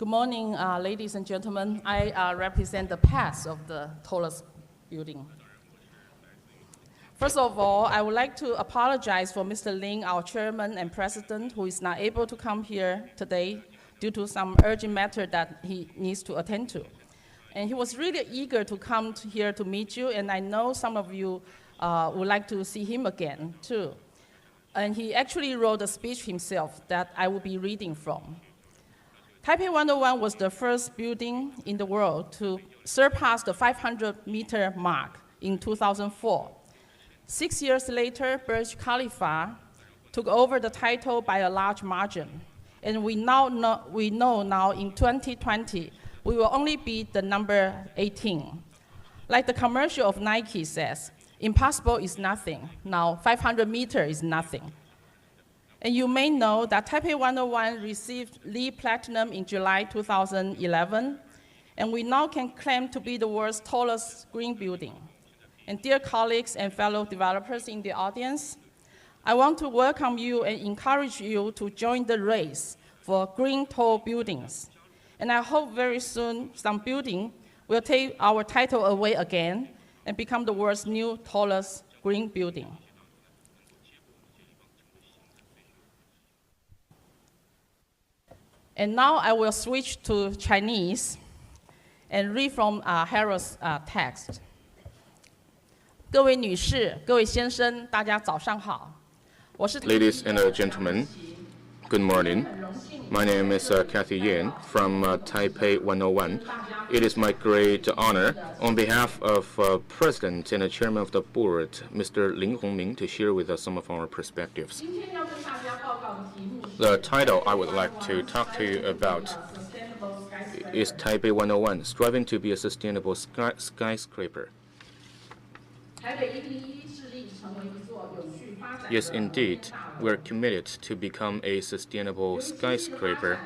Good morning, ladies and gentlemen. I represent the past of the tallest building. First of all, I would like to apologize for Mr. Ling, our chairman and president, who is not able to come here today due to some urgent matter that he needs to attend to. And he was really eager to come here to meet you, and I know some of you would like to see him again, too. And he actually wrote a speech himself that I will be reading from. Taipei 101 was the first building in the world to surpass the 500-meter mark in 2004. 6 years later, Burj Khalifa took over the title by a large margin. And we know now in 2020, we will only be the number 18. Like the commercial of Nike says, impossible is nothing. Now 500 meters is nothing. And you may know that Taipei 101 received LEED Platinum in July 2011, and we now can claim to be the world's tallest green building. And dear colleagues and fellow developers in the audience, I want to welcome you and encourage you to join the race for green tall buildings. And I hope very soon some building will take our title away again and become the world's new tallest green building. And now I will switch to Chinese and read from Harold's text. 各位女士、各位先生，大家早上好。我是 Ladies and gentlemen, good morning. My name is Cathy from Taipei 101. It is my great honor, on behalf of President and Chairman of the Board, Mr. Lin Hongming, to share with us some of our perspectives. The title I would like to talk to you about is Taipei 101, striving to be a sustainable skyscraper. Yes, indeed, we're committed to become a sustainable skyscraper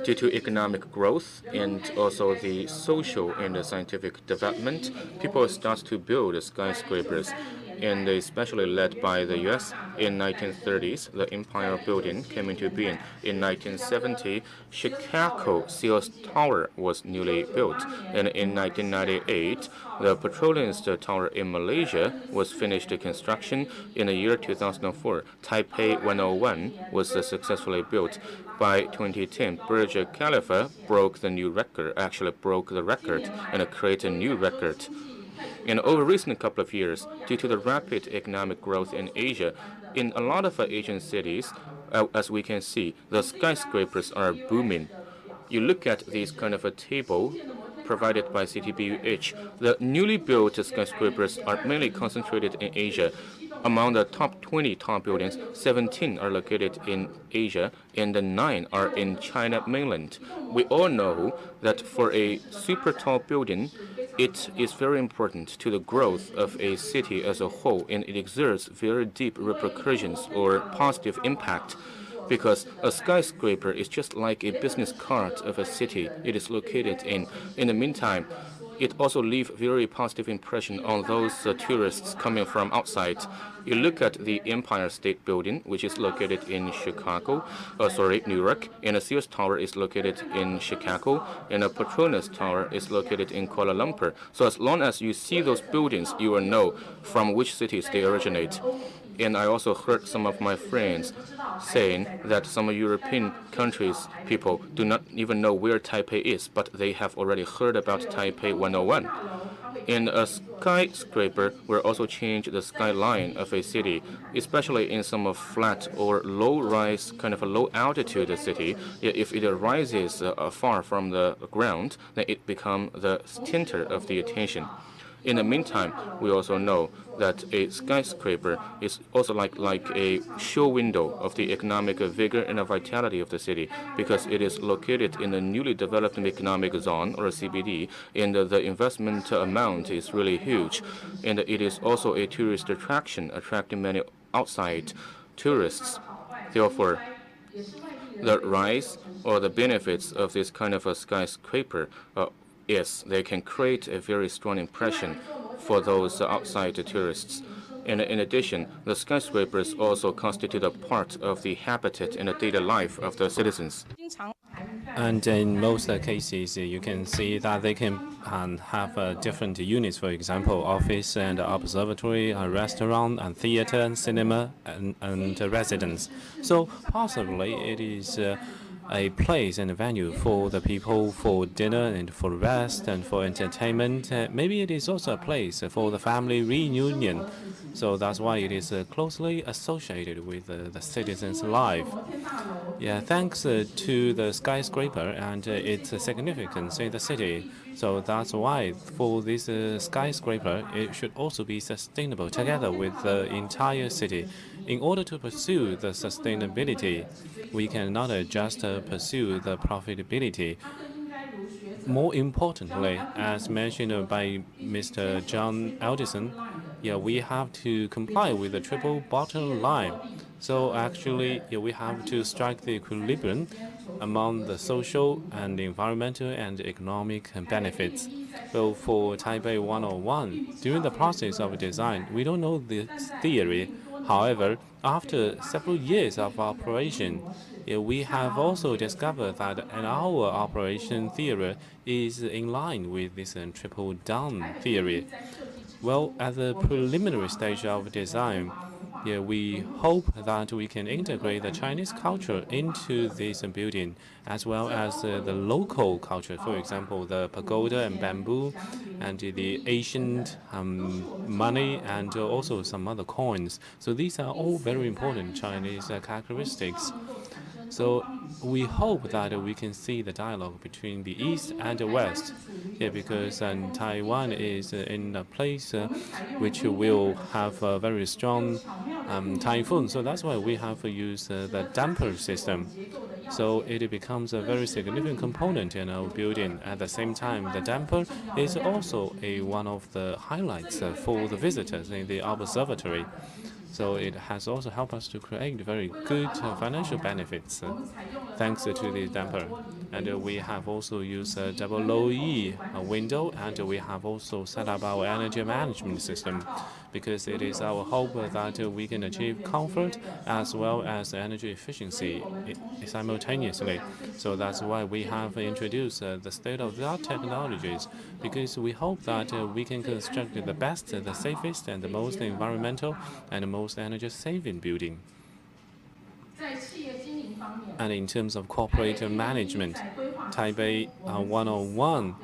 due to economic growth and also the social and the scientific development. People start to build skyscrapers, and especially led by the U.S. in 1930s, the Empire Building came into being. In 1970, Chicago Sears Tower was newly built, and in 1998, the Petroleum's Tower in Malaysia was finished construction. In the year 2004, Taipei 101 was successfully built. By 2010, Burj Khalifa broke the record and created a new record. And over recent couple of years, due to the rapid economic growth in Asia, in a lot of Asian cities, as we can see, the skyscrapers are booming. You look at these kind of a table provided by CTBUH. The newly built skyscrapers are mainly concentrated in Asia. Among the top 20 tall buildings, 17 are located in Asia, and 9 are in China mainland. We all know that for a super tall building, it is very important to the growth of a city as a whole, and it exerts very deep repercussions or positive impact. Because a skyscraper is just like a business card of a city it is located in. In the meantime, it also leaves very positive impression on those tourists coming from outside. You look at the Empire State Building, which is located in New York, and the Sears Tower is located in Chicago, and the Petronas Tower is located in Kuala Lumpur. So as long as you see those buildings, you will know from which cities they originate. And I also heard some of my friends saying that some European countries' people do not even know where Taipei is, but they have already heard about Taipei 101. In a skyscraper will also change the skyline of a city, especially in some flat or low-rise, kind of a low-altitude city. If it rises far from the ground, then it becomes the center of the attention. In the meantime, we also know that a skyscraper is also like a show window of the economic vigor and vitality of the city, because it is located in a newly developed economic zone, or CBD, and the investment amount is really huge. And it is also a tourist attraction, attracting many outside tourists. Therefore, the rise or the benefits of this kind of a skyscraper is they can create a very strong impression for those outside tourists. And in addition, the skyscrapers also constitute a part of the habitat and the daily life of the citizens. And in most cases, you can see that they can have different units, for example, office and observatory, a restaurant and theater and cinema and residence. So possibly it is a place and a venue for the people for dinner and for rest and for entertainment. Maybe it is also a place for the family reunion. So that's why it is closely associated with the citizens' life. Yeah, thanks to the skyscraper and its significance in the city. So that's why for this skyscraper, it should also be sustainable together with the entire city. In order to pursue the sustainability, we cannot just pursue the profitability. More importantly, as mentioned by Mr. John Aldison, yeah, we have to comply with the triple bottom line. So actually, yeah, we have to strike the equilibrium among the social and environmental and economic benefits. So for Taipei 101, during the process of design, we don't know this theory. However, after several years of operation, yeah, we have also discovered that our operation theory is in line with this triple down theory. Well, at the preliminary stage of design, yeah, we hope that we can integrate the Chinese culture into this building, as well as the local culture. For example, the pagoda and bamboo, and the ancient money, and also some other coins. So these are all very important Chinese characteristics. So we hope that we can see the dialogue between the East and the West. Yeah, because Taiwan is in a place which will have a very strong typhoon. So that's why we have used the damper system. So it becomes a very significant component in our building. At the same time, the damper is also one of the highlights for the visitors in the observatory. So it has also helped us to create very good financial benefits thanks to the damper. And we have also used a double low E window, and we have also set up our energy management system because it is our hope that we can achieve comfort as well as energy efficiency simultaneously. So that's why we have introduced the state-of-the-art technologies, because we hope that we can construct the best, the safest, and the most environmental and the most energy-saving building. And in terms of corporate management, Taipei 101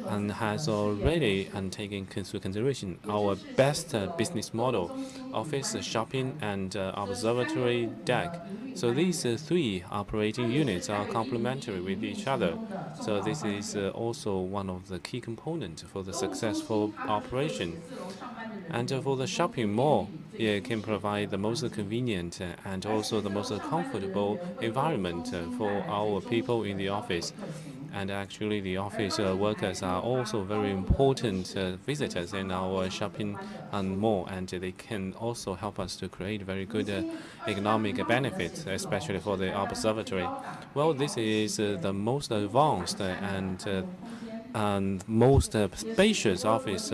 and has already taken into consideration our best business model, office, shopping, and observatory deck. So these three operating units are complementary with each other. So this is also one of the key components for the successful operation. And for the shopping mall, it can provide the most convenient and also the most comfortable environment for our people in the office. And actually, the office workers are also very important visitors in our shopping mall, and they can also help us to create very good economic benefits, especially for the observatory. Well, this is the most advanced and most spacious office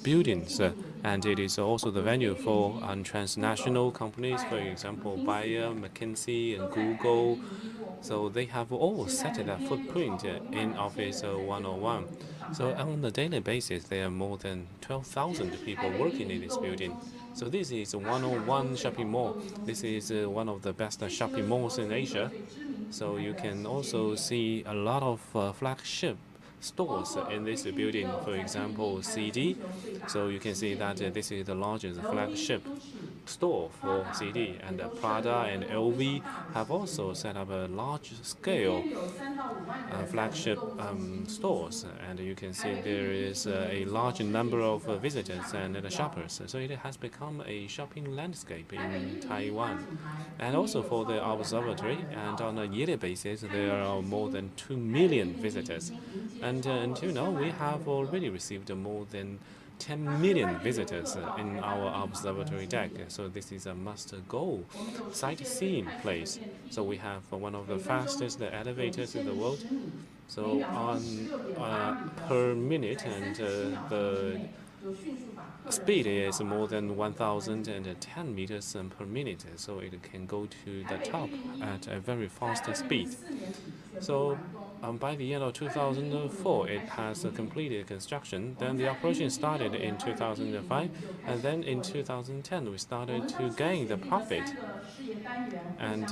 buildings, and it is also the venue for transnational companies, for example, Bayer, McKinsey, and Google. So they have all set their footprint in Office 101. So on a daily basis, there are more than 12,000 people working in this building. So this is 101 shopping mall. This is one of the best shopping malls in Asia. So you can also see a lot of flagship stores in this building. For example, CD. So you can see that this is the largest flagship store for CD, and Prada and LV have also set up a large-scale flagship stores, and you can see there is a large number of visitors and shoppers. So it has become a shopping landscape in Taiwan. And also for the observatory, and on a yearly basis, there are more than 2 million visitors. And until now, we have already received more than 10 million visitors in our observatory deck. So this is a must-go sightseeing place. So we have one of the fastest elevators in the world. So on per minute, and the speed is more than 1,010 meters per minute. So it can go to the top at a very fast speed. So by the end of 2004, it has completed construction. Then the operation started in 2005, and then in 2010, we started to gain the profit. And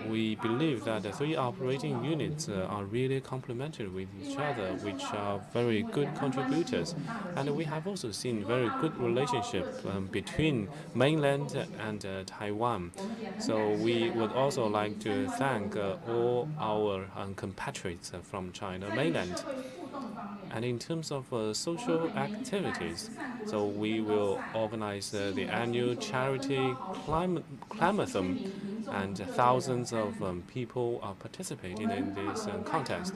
we believe that the three operating units are really complementary with each other, which are very good contributors. And we have also seen very good relationship between mainland and Taiwan. So we would also like to thank all our compatriots from China mainland. And in terms of social activities, so we will organize the annual charity climathon, and thousands of people are participating in this contest.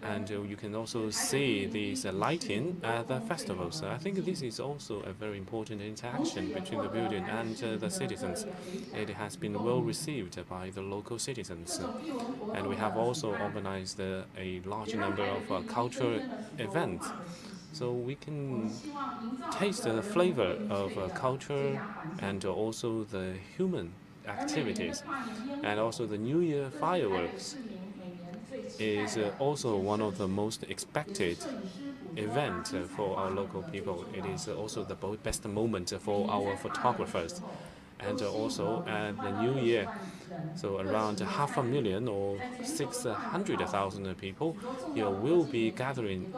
And you can also see these lighting at the festivals. I think this is also a very important interaction between the building and the citizens. It has been well received by the local citizens. And we have also organized a large number of cultural events. So we can taste the flavor of culture and also the human activities. And also the New Year fireworks is also one of the most expected event for our local people. It is also the best moment for our photographers. And also at the New Year, so around 500,000 or 600,000 people will be gathering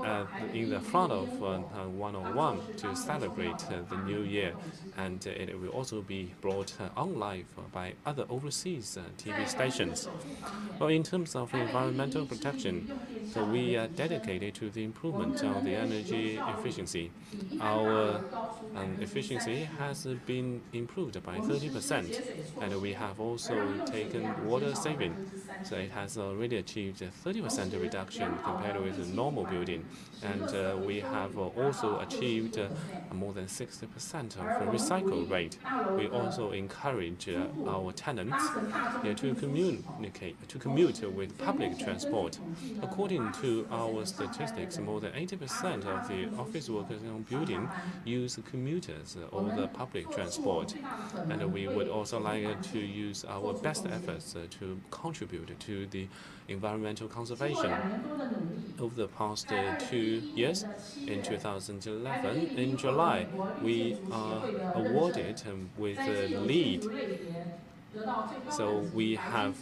in the front of 101 to celebrate the New Year, and it will also be brought on live by other overseas TV stations. Well, in terms of environmental protection, so we are dedicated to the improvement of the energy efficiency. Our efficiency has been improved by 30%, and we have also taken water saving. So it has already achieved a 30% reduction compared with a normal building, and we have also achieved more than 60% of recycle rate. We also encourage our tenants to commute with public transport. According to our statistics, more than 80% of the office workers in our building use commuters or the public transport. And we would also like to use our best efforts to contribute to the environmental conservation. Over the past 2 years, in 2011, in July, we are awarded with LEED. So we have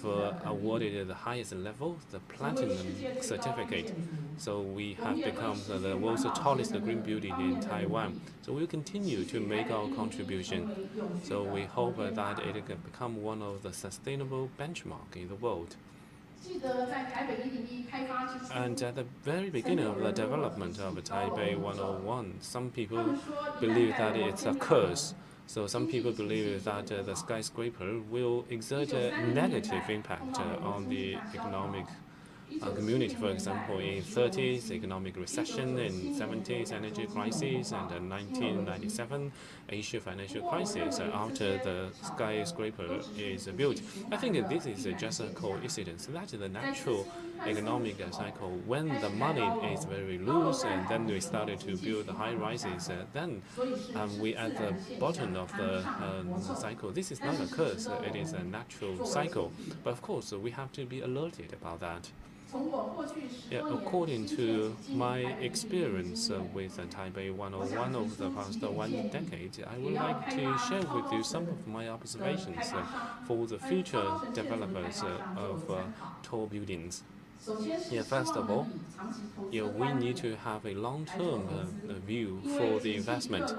awarded the highest level, the platinum certificate. So we have become the world's tallest green building in Taiwan. So we'll continue to make our contribution. So we hope that it can become one of the sustainable benchmark in the world. And at the very beginning of the development of Taipei 101, some people believe that it's a curse. So some people believe that the skyscraper will exert a negative impact on the economic community. For example, in 30s, economic recession, in 70s, energy crisis, and 1997, Asia financial crisis after the skyscraper is built. I think this is just a coincidence. That is the natural economic cycle. When the money is very loose, and then we started to build the high rises, then we at the bottom of the cycle. This is not a curse. It is a natural cycle. But of course, we have to be alerted about that. Yeah, according to my experience with Taipei 101 over the past 1 decade, I would like to share with you some of my observations for the future developers of tall buildings. Yeah, first of all, we need to have a long-term view for the investment.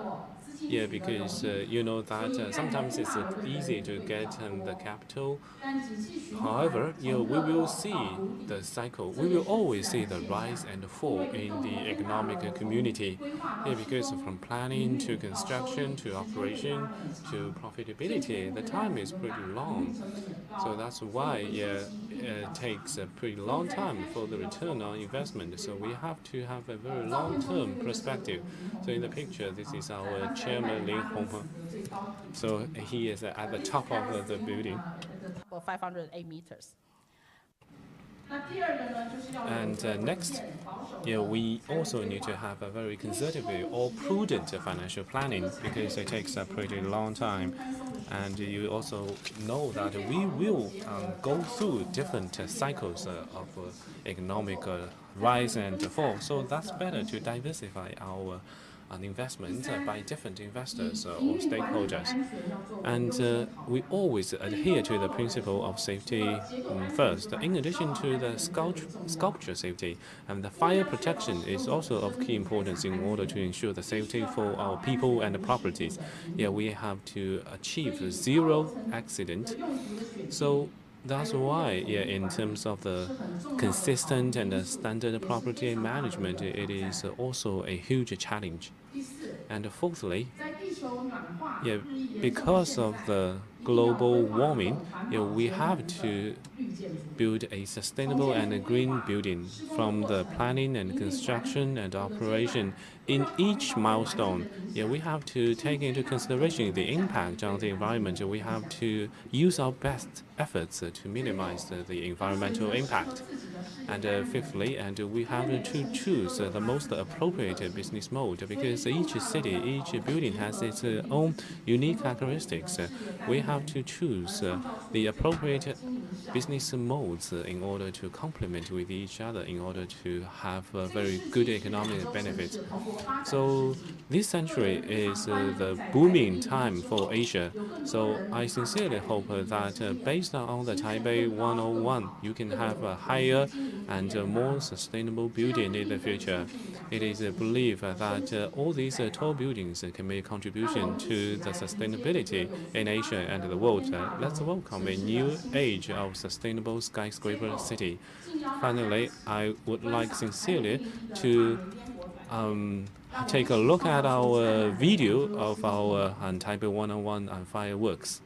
Yeah, because you know that sometimes it's easy to get the capital. However, we will see the cycle. We will always see the rise and fall in the economic community. Yeah, because from planning to construction to operation to profitability, the time is pretty long. So that's why it takes a pretty long time for the return on investment. So we have to have a very long-term perspective. So in the picture, this is our chairman Lin Honghe. So he is at the top of the building. For 508 meters. And next, we also need to have a very conservative or prudent financial planning because it takes a pretty long time. And you also know that we will go through different cycles of economic rise and fall. So that's better to diversify our investment by different investors or stakeholders. And we always adhere to the principle of safety first. In addition to the sculpture safety, and the fire protection is also of key importance in order to ensure the safety for our people and the properties. We have to achieve zero accident. So that's why, in terms of the consistent and standard property management, it is also a huge challenge. And fourthly, because of the global warming, we have to build a sustainable and a green building from the planning and construction and operation. In each milestone, we have to take into consideration the impact on the environment. We have to use our best efforts to minimize the environmental impact. And fifthly, we have to choose the most appropriate business mode because each city, each building has its own unique characteristics. We have to choose the appropriate business modes in order to complement with each other in order to have a very good economic benefits. So this century is the booming time for Asia. So I sincerely hope that based on the Taipei 101, you can have a higher and more sustainable building in the future. It is believed that all these tall buildings can make a contribution to the sustainability in Asia and the world. Let's welcome a new age of sustainable skyscraper city. Finally, I would like sincerely to take a look at our video of our Taipei 101 fireworks.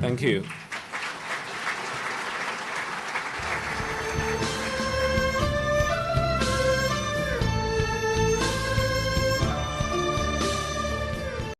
Thank you.